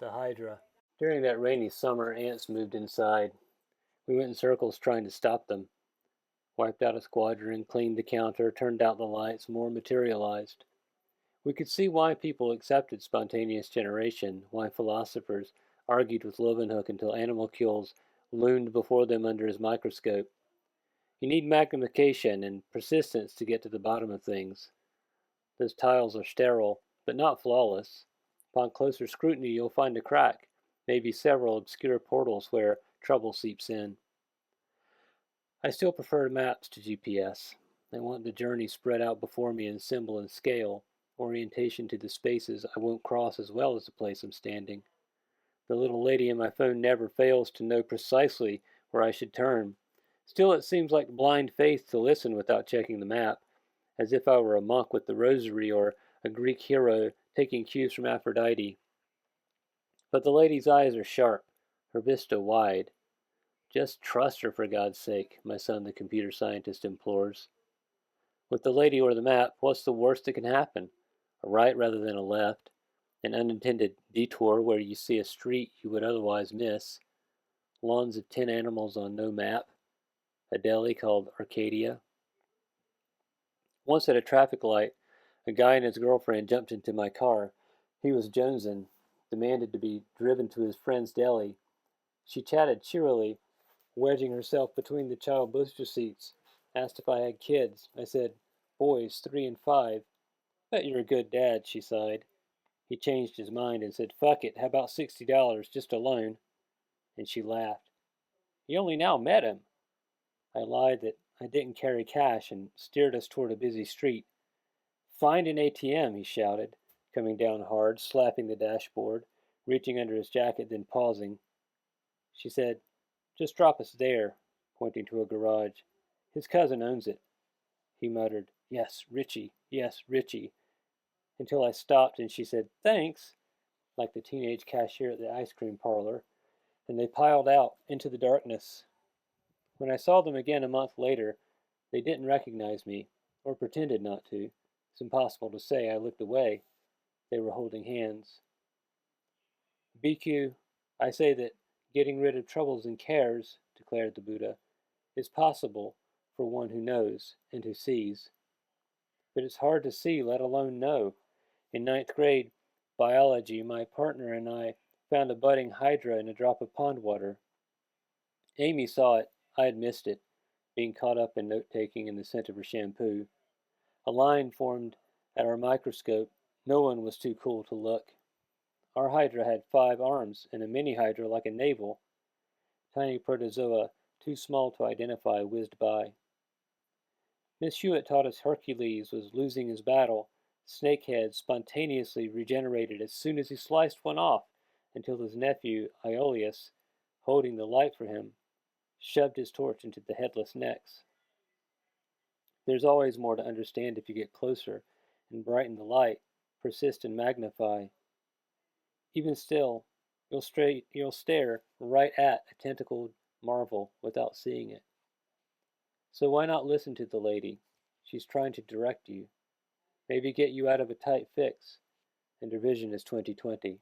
The Hydra. During that rainy summer, ants moved inside. We went in circles trying to stop them. Wiped out a squadron, cleaned the counter, turned out the lights, more materialized. We could see why people accepted spontaneous generation, why philosophers argued with Leeuwenhoek until animal kills loomed before them under his microscope. You need magnification and persistence to get to the bottom of things. Those tiles are sterile, but not flawless. Upon closer scrutiny, you'll find a crack, maybe several obscure portals where trouble seeps in. I still prefer maps to GPS. I want the journey spread out before me in symbol and scale, orientation to the spaces I won't cross as well as the place I'm standing. The little lady in my phone never fails to know precisely where I should turn. Still, it seems like blind faith to listen without checking the map, as if I were a monk with the rosary or a Greek hero taking cues from Aphrodite. But the lady's eyes are sharp, her vista wide. Just trust her, for God's sake, my son the computer scientist implores. With the lady or the map, what's the worst that can happen? A right rather than a left, an unintended detour where you see a street you would otherwise miss, lawns of 10 animals on no map, a deli called Arcadia. Once at a traffic light, a guy and his girlfriend jumped into my car. He was jonesing, demanded to be driven to his friend's deli. She chatted cheerily, wedging herself between the child booster seats, asked if I had kids. I said, boys, 3 and 5. Bet you're a good dad, she sighed. He changed his mind and said, fuck it, how about $60, just a loan? And she laughed. You only now met him. I lied that I didn't carry cash and steered us toward a busy street. Find an ATM, he shouted, coming down hard, slapping the dashboard, reaching under his jacket, then pausing. She said, just drop us there, pointing to a garage. His cousin owns it. He muttered, yes, Richie, until I stopped and she said, thanks, like the teenage cashier at the ice cream parlor, and they piled out into the darkness. When I saw them again a month later, they didn't recognize me, or pretended not to. It's impossible to say. I looked away. They were holding hands. BQ, I say that getting rid of troubles and cares, declared the Buddha, is possible for one who knows and who sees. But it's hard to see, let alone know. In ninth grade biology, my partner and I found a budding hydra in a drop of pond water. Amy saw it. I had missed it, being caught up in note-taking in the scent of her shampoo. A line formed at our microscope. No one was too cool to look. Our hydra had 5 arms, and a mini-hydra like a navel. Tiny protozoa, too small to identify, whizzed by. Miss Hewitt taught us Hercules was losing his battle. Snakehead spontaneously regenerated as soon as he sliced one off, until his nephew, Aeolus, holding the light for him, shoved his torch into the headless necks. There's always more to understand if you get closer and brighten the light, persist and magnify. Even still, you'll stare right at a tentacled marvel without seeing it. So why not listen to the lady? She's trying to direct you, maybe get you out of a tight fix, and her vision is 2020.